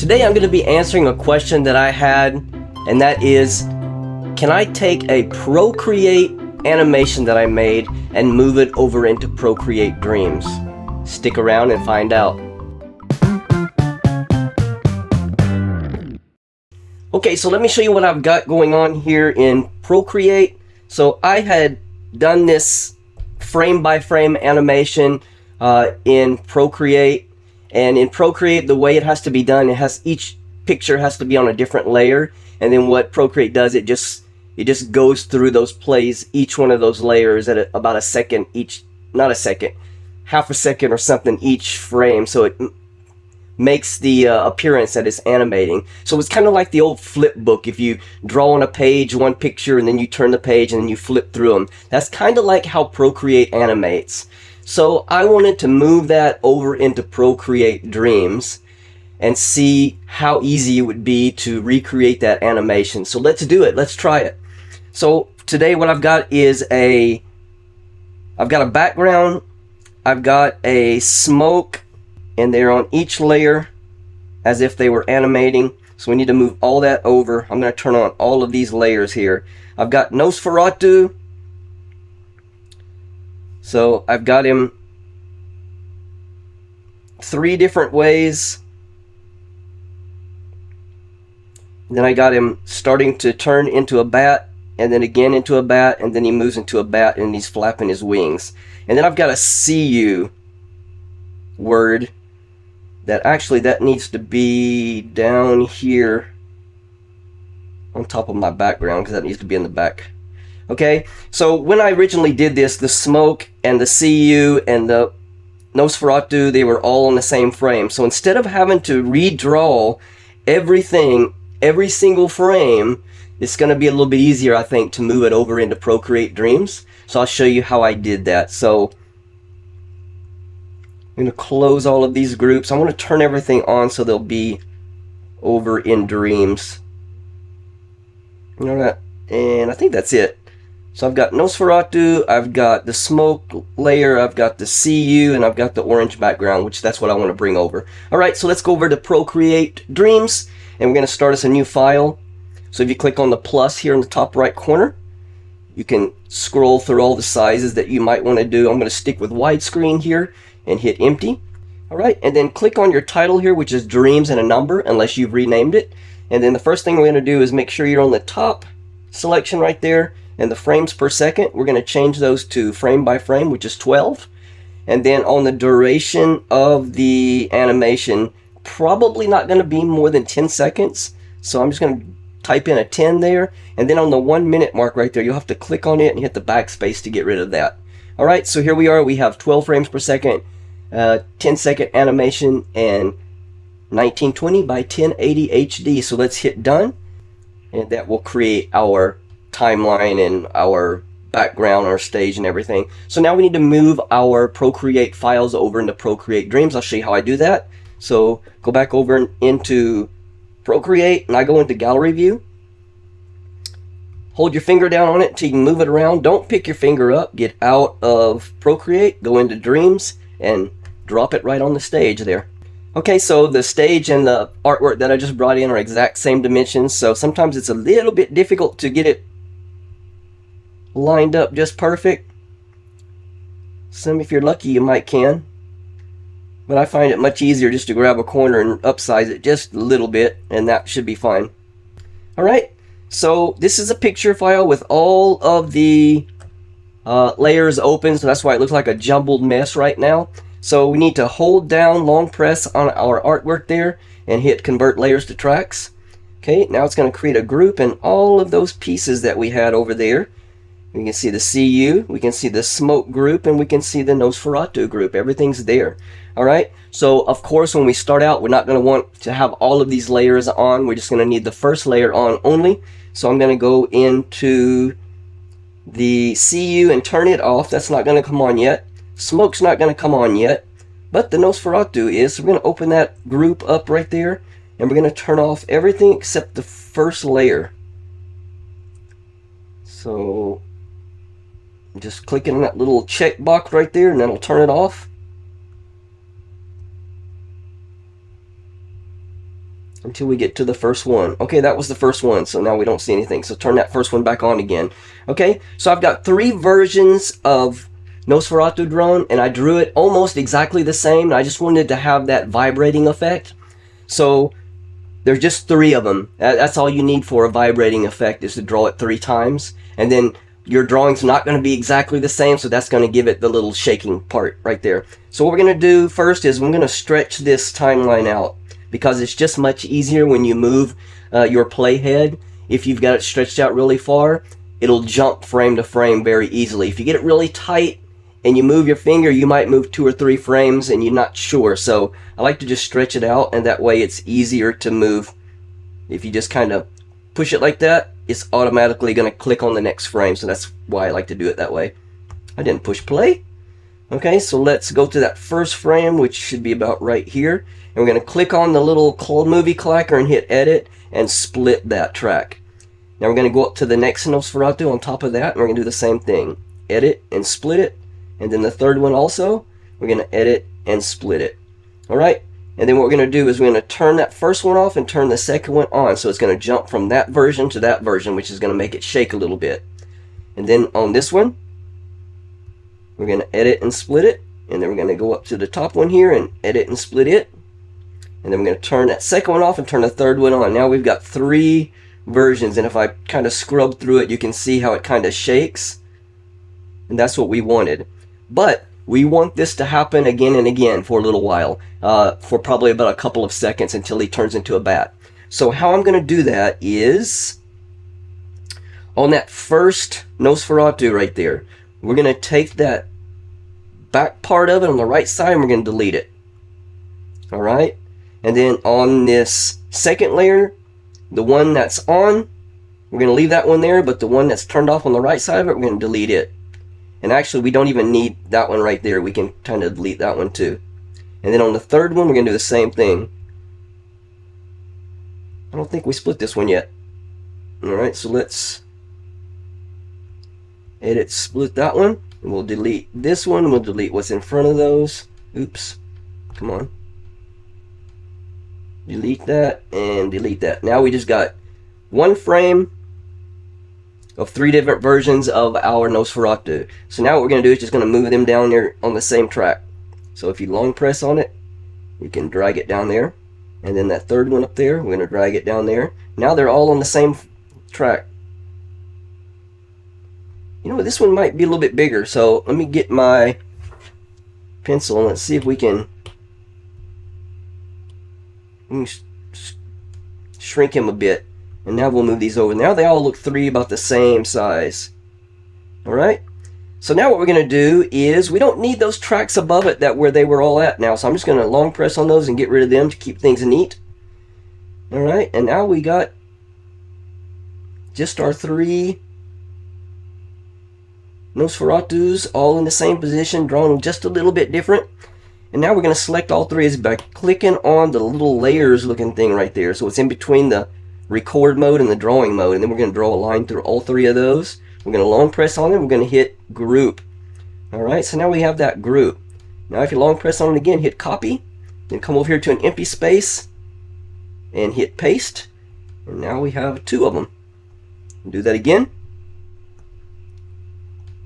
Today I'm going to be answering a question that I had, and that is, can I take a Procreate animation that I made and move it over into Procreate Dreams? Stick around and find out. Okay, so let me show you what I've got going on here in Procreate. So I had done this frame by frame animation in Procreate. And in Procreate, the way it has to be done, each picture has to be on a different layer. And then what Procreate does, it just goes through those plays, each one of those layers at about a second each, not a second, half a second or something each frame. So it makes the appearance that it's animating. So it's kind of like the old flip book. If you draw on a page, one picture, and then you turn the page and then you flip through them. That's kind of like how Procreate animates. So I wanted to move that over into Procreate Dreams and see how easy it would be to recreate that animation. So let's do it. Let's try it. So today what I've got is I've got a background, I've got a smoke, and they're on each layer as if they were animating. So we need to move all that over. I'm going to turn on all of these layers here. I've got Nosferatu. So I've got him 3 different ways. Then I got him starting to turn into a bat, and then again into a bat, and then he moves into a bat and he's flapping his wings. And then I've got a see you word that needs to be down here on top of my background, because that needs to be in the back. Okay, so when I originally did this, the smoke and the CU and the Nosferatu, they were all on the same frame. So instead of having to redraw everything, every single frame, it's going to be a little bit easier, I think, to move it over into Procreate Dreams. So I'll show you how I did that. So I'm going to close all of these groups. I want to turn everything on so they'll be over in Dreams. You know that? And I think that's it. So I've got Nosferatu, I've got the smoke layer, I've got the CU, and I've got the orange background, which that's what I want to bring over. Alright, so let's go over to Procreate Dreams, and we're going to start us a new file. So if you click on the plus here in the top right corner, you can scroll through all the sizes that you might want to do. I'm going to stick with widescreen here and hit empty. Alright, and then click on your title here, which is Dreams and a number, unless you've renamed it. And then the first thing we're going to do is make sure you're on the top selection right there. And the frames per second, we're going to change those to frame by frame, which is 12. And then on the duration of the animation, probably not going to be more than 10 seconds. So I'm just going to type in a 10 there. And then on the 1 minute mark right there, you'll have to click on it and hit the backspace to get rid of that. All right, so here we are. We have 12 frames per second, 10-second animation, and 1920 by 1080 HD. So let's hit done. And that will create our timeline and our background, our stage and everything. So now we need to move our Procreate files over into Procreate Dreams. I'll show you how I do that. So go back over into Procreate, and I go into Gallery View. Hold your finger down on it until you can move it around. Don't pick your finger up. Get out of Procreate, go into Dreams, and drop it right on the stage there. Okay, so the stage and the artwork that I just brought in are exact same dimensions, so sometimes it's a little bit difficult to get it lined up just perfect. If you're lucky, you might can. But I find it much easier just to grab a corner and upsize it just a little bit, and that should be fine. Alright, so this is a picture file with all of the layers open, so that's why it looks like a jumbled mess right now. So we need to hold down long press on our artwork there and hit convert layers to tracks. Okay, now it's going to create a group, and all of those pieces that we had over there. We can see the CU, we can see the smoke group, and we can see the Nosferatu group. Everything's there. Alright, so of course when we start out, we're not going to want to have all of these layers on. We're just going to need the first layer on only. So I'm going to go into the CU and turn it off. That's not going to come on yet. Smoke's not going to come on yet, but the Nosferatu is. So we're going to open that group up right there, and we're going to turn off everything except the first layer. So just clicking on that little check box right there, and then it'll turn it off. until we get to the first one. Okay, that was the first one, so now we don't see anything. So turn that first one back on again. Okay, so I've got 3 versions of Nosferatu drone, and I drew it almost exactly the same. I just wanted to have that vibrating effect. So there's just 3 of them. That's all you need for a vibrating effect, is to draw it 3 times. And then your drawing's not going to be exactly the same, so that's going to give it the little shaking part right there. So what we're going to do first is we're going to stretch this timeline out, because it's just much easier when you move your playhead. If you've got it stretched out really far, it'll jump frame to frame very easily. If you get it really tight and you move your finger, you might move 2 or 3 frames and you're not sure. So I like to just stretch it out, and that way it's easier to move. If you just kind of push it like that, it's automatically going to click on the next frame. So that's why I like to do it that way. I didn't push play. Okay, so let's go to that first frame, which should be about right here. And we're going to click on the little movie clacker and hit edit and split that track. Now we're going to go up to the next Nosferatu on top of that, and we're going to do the same thing. Edit and split it. And then the third one also, we're going to edit and split it. Alright, and then what we're going to do is we're going to turn that first one off and turn the second one on. So it's going to jump from that version to that version, which is going to make it shake a little bit. And then on this one, we're going to edit and split it. And then we're going to go up to the top one here and edit and split it. And then we're going to turn that second one off and turn the third one on. Now we've got 3 versions, and if I kind of scrub through it, you can see how it kind of shakes. And that's what we wanted. But we want this to happen again and again for a little while, for probably about a couple of seconds until he turns into a bat. So how I'm going to do that is, on that first Nosferatu right there, we're going to take that back part of it on the right side and we're going to delete it. Alright? And then on this second layer, the one that's on, we're going to leave that one there, but the one that's turned off on the right side of it, we're going to delete it. And actually, we don't even need that one right there. We can kind of delete that one too. And then on the third one, we're going to do the same thing. I don't think we split this one yet. Alright, so let's edit, split that one. And we'll delete this one. We'll delete what's in front of those. Oops. Come on. Delete that and delete that. Now we just got 1 frame of 3 different versions of our Nosferatu. So now what we're going to do is just going to move them down there on the same track. So if you long press on it, you can drag it down there. And then that third one up there, we're going to drag it down there. Now they're all on the same track. You know what, this one might be a little bit bigger. So let me get my pencil and let's see if we can shrink him a bit. And now we'll move these over. Now they all look 3 about the same size. Alright? So now what we're going to do is, we don't need those tracks above it that where they were all at now. So I'm just going to long press on those and get rid of them to keep things neat. Alright? And now we got just our 3 Nosferatus all in the same position, drawn just a little bit different. And now we're going to select all 3 by clicking on the little layers looking thing right there. So it's in between the record mode and the drawing mode, and then we're going to draw a line through all 3 of those. We're going to long press on it, we're going to hit group. Alright, so now we have that group. Now if you long press on it again, hit copy, then come over here to an empty space and hit paste, and now we have 2 of them. Do that again,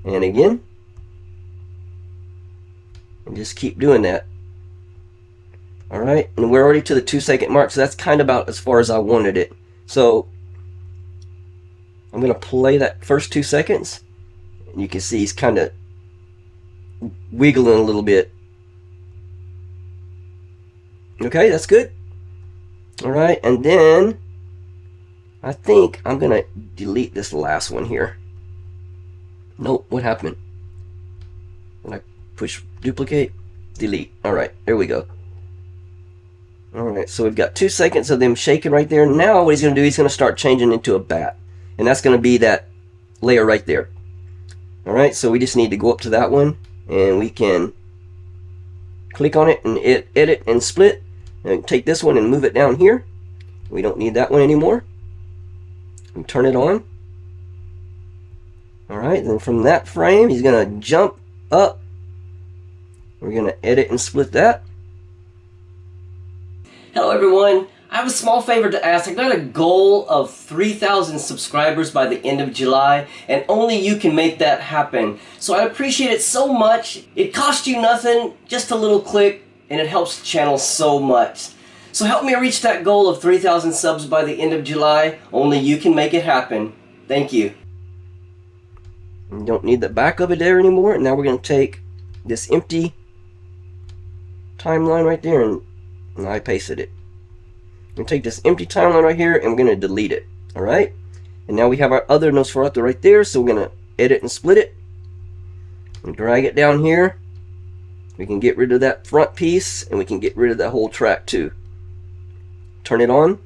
and again, and just keep doing that. Alright, and we're already to the 2-second mark, so that's kind of about as far as I wanted it. So I'm going to play that first 2 seconds, and you can see he's kind of wiggling a little bit. Okay, that's good. Alright, and then I think I'm going to delete this last one here. Nope, what happened? When I push duplicate, delete. Alright, there we go. Alright, so we've got 2 seconds of them shaking right there. Now what he's going to do, he's going to start changing into a bat. And that's going to be that layer right there. Alright, so we just need to go up to that one, and we can click on it and edit and split. And take this one and move it down here. We don't need that one anymore. And turn it on. Alright, then from that frame, he's going to jump up. We're going to edit and split that. Hello everyone, I have a small favor to ask. I got a goal of 3,000 subscribers by the end of July, and only you can make that happen. So I appreciate it so much. It costs you nothing, just a little click, and it helps the channel so much. So help me reach that goal of 3,000 subs by the end of July. Only you can make it happen. Thank you. You don't need the back of it there anymore. And now we're going to take this empty timeline right there, and I pasted it. We're going to take this empty timeline right here, and we're going to delete it. Alright? And now we have our other Nosferatu right there, so we're going to edit and split it. And drag it down here. We can get rid of that front piece, and we can get rid of that whole track too. Turn it on.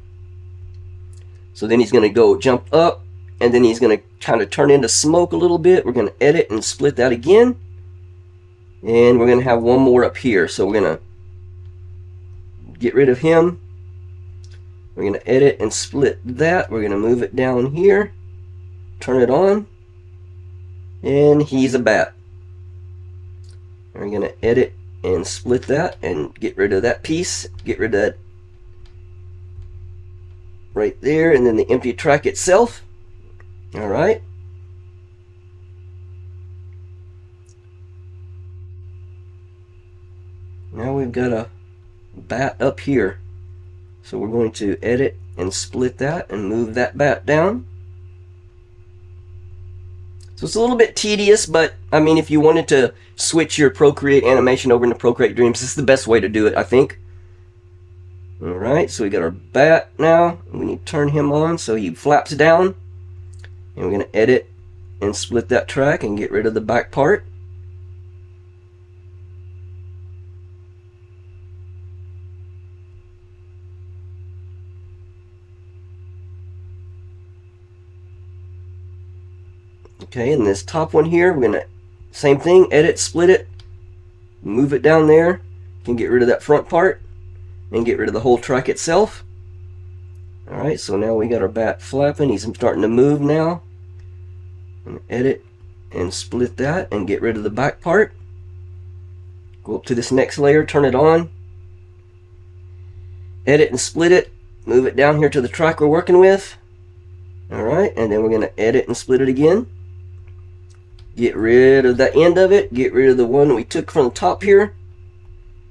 So then he's going to go jump up, and then he's going to kind of turn into smoke a little bit. We're going to edit and split that again. And we're going to have one more up here. So we're going to get rid of him. We're going to edit and split that. We're going to move it down here. Turn it on. And he's a bat. We're going to edit and split that and get rid of that piece. Get rid of that right there. And then the empty track itself. Alright. Now we've got a bat up here. So we're going to edit and split that and move that bat down. So it's a little bit tedious, but I mean, if you wanted to switch your Procreate animation over into Procreate Dreams, this is the best way to do it, I think. Alright, so we got our bat now. We need to turn him on so he flaps down. And we're going to edit and split that track and get rid of the back part. Okay, and this top one here, we're going to, same thing, edit, split it, move it down there. You can get rid of that front part and get rid of the whole track itself. Alright, so now we got our bat flapping. He's starting to move now. And edit and split that and get rid of the back part. Go up to this next layer, turn it on. Edit and split it. Move it down here to the track we're working with. Alright, and then we're going to edit and split it again. Get rid of the end of it. Get rid of the one we took from the top here.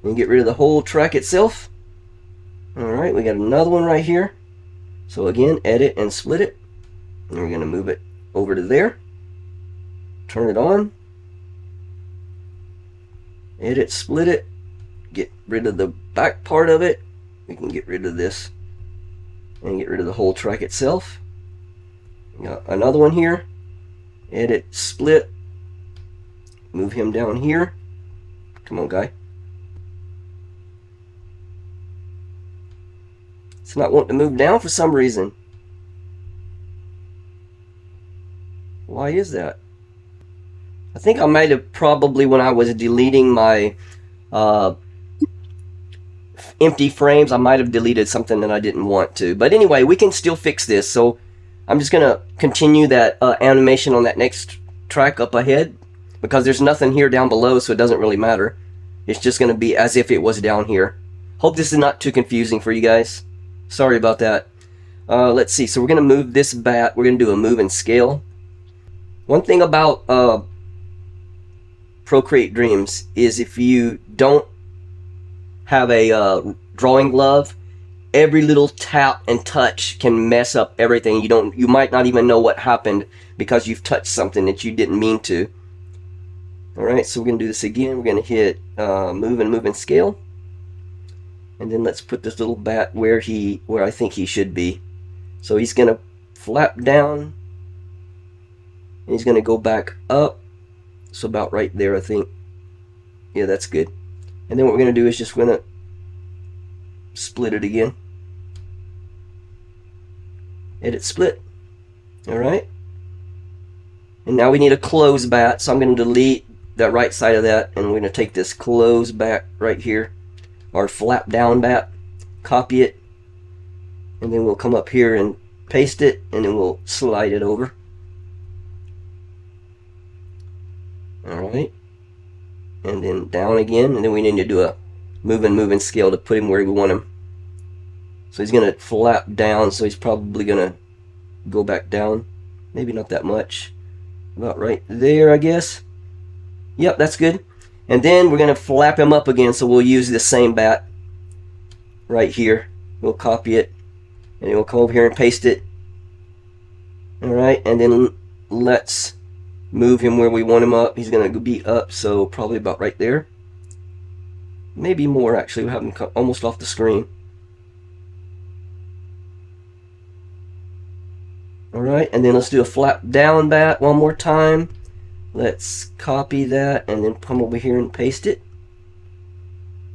And get rid of the whole track itself. Alright, we got another one right here. So again, edit and split it. And we're going to move it over to there. Turn it on. Edit, split it. Get rid of the back part of it. We can get rid of this. And get rid of the whole track itself. Got another one here. Edit, split. Move him down here. Come on, guy. It's not wanting to move down for some reason. Why is that? I think I might have probably, when I was deleting my empty frames, I might have deleted something that I didn't want to. But anyway, we can still fix this. So I'm just going to continue that animation on that next track up ahead, because there's nothing here down below, so it doesn't really matter. It's just going to be as if it was down here. Hope this is not too confusing for you guys. Sorry about that. Let's see. So we're going to move this bat. We're going to do a move and scale. One thing about Procreate Dreams is if you don't have a drawing glove, every little tap and touch can mess up everything. You might not even know what happened because you've touched something that you didn't mean to. Alright, so we're going to do this again. We're going to hit move and scale. And then let's put this little bat where I think he should be. So he's going to flap down. And he's going to go back up. So about right there, I think. Yeah, that's good. And then what we're going to do is just going to split it again. Edit, split. Alright. And now we need a close bat. So I'm going to delete that right side of that. And we're going to take this close bat right here. Our flap down bat. Copy it. And then we'll come up here and paste it. And then we'll slide it over. Alright. And then down again. And then we need to do a move and scale to put him where we want him. So he's going to flap down, so he's probably going to go back down. Maybe not that much. About right there, I guess. Yep, that's good. And then we're going to flap him up again, so we'll use the same bat right here. We'll copy it, and we'll come over here and paste it. Alright, and then let's move him where we want him up. He's going to be up, so probably about right there. Maybe more, actually. We'll have him almost off the screen. Alright, and then let's do a flap down bat one more time. Let's copy that and then come over here and paste it.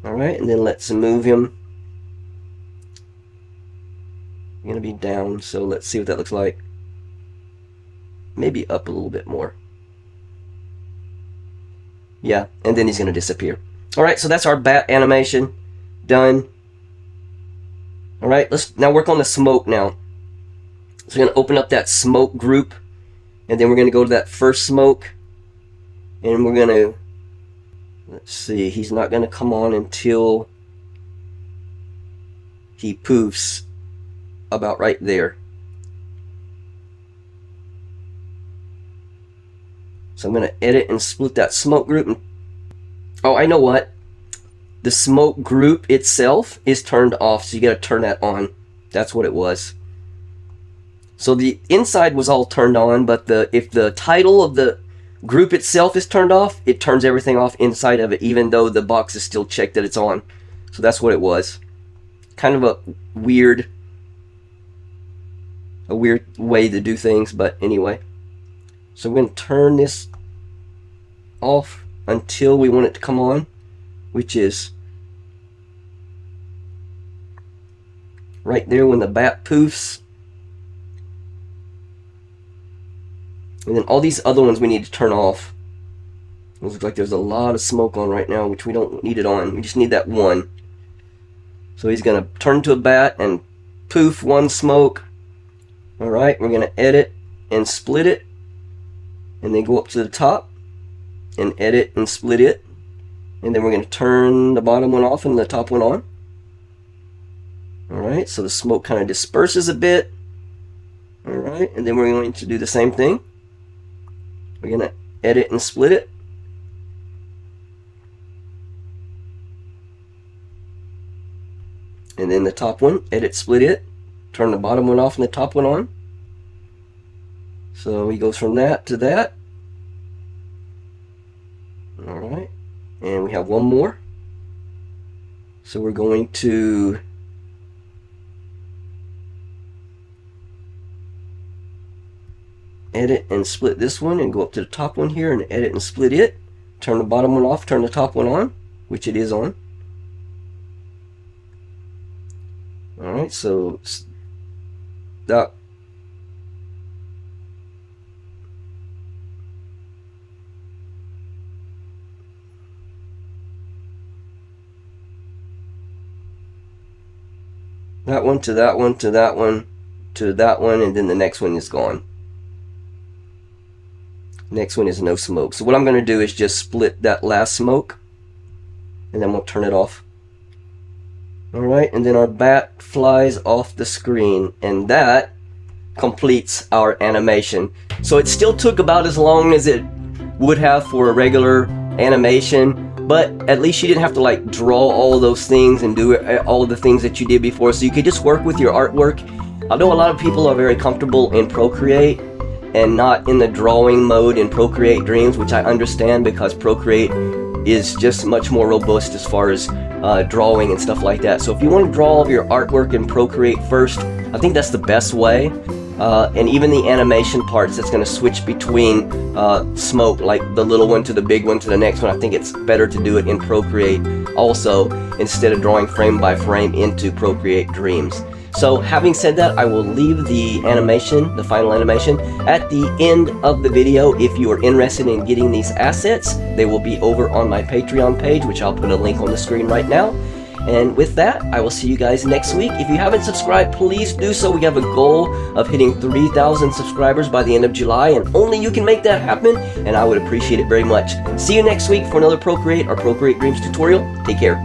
Alright, and then let's move him. He's going to be down, so let's see what that looks like. Maybe up a little bit more. Yeah, and then he's going to disappear. Alright, so that's our bat animation. Done. Alright, let's now work on the smoke now. So we're going to open up that smoke group, and then we're going to go to that first smoke, and we're going to, let's see, he's not going to come on until he poofs about right there. So I'm going to edit and split that smoke group. And, oh, I know what. The smoke group itself is turned off, so you got to turn that on. That's what it was. So the inside was all turned on, but if the title of the group itself is turned off, it turns everything off inside of it, even though the box is still checked that it's on. So that's what it was. Kind of a weird way to do things, but anyway. So we're going to turn this off until we want it to come on, which is right there when the bat poofs. And then all these other ones we need to turn off. It looks like there's a lot of smoke on right now, which we don't need it on. We just need that one. So he's going to turn to a bat and poof one smoke. Alright, we're going to edit and split it. And then go up to the top and edit and split it. And then we're going to turn the bottom one off and the top one on. Alright, so the smoke kind of disperses a bit. Alright, and then we're going to do the same thing. We're going to edit and split it. And then the top one, edit, split it. Turn the bottom one off and the top one on. So he goes from that to that. Alright, and we have one more. So we're going to edit and split this one and go up to the top one here and edit and split it. Turn the bottom one off, turn the top one on, which it is on. Alright, so that one to that one to that one to that one, and then the next one is gone. Next one is no smoke. So what I'm going to do is just split that last smoke, and then we'll turn it off. Alright, and then our bat flies off the screen, and that completes our animation. So it still took about as long as it would have for a regular animation, but at least you didn't have to like draw all of those things and do all of the things that you did before, so you could just work with your artwork. I know a lot of people are very comfortable in Procreate and not in the drawing mode in Procreate Dreams, which I understand because Procreate is just much more robust as far as drawing and stuff like that. So if you want to draw all of your artwork in Procreate first, I think that's the best way. And even the animation parts, that's going to switch between smoke, like the little one to the big one to the next one. I think it's better to do it in Procreate also, instead of drawing frame by frame into Procreate Dreams. So having said that, I will leave the animation, the final animation, at the end of the video. If you are interested in getting these assets, they will be over on my Patreon page, which I'll put a link on the screen right now. And with that, I will see you guys next week. If you haven't subscribed, please do so. We have a goal of hitting 3,000 subscribers by the end of July, and only you can make that happen, and I would appreciate it very much. See you next week for another Procreate or Procreate Dreams tutorial. Take care.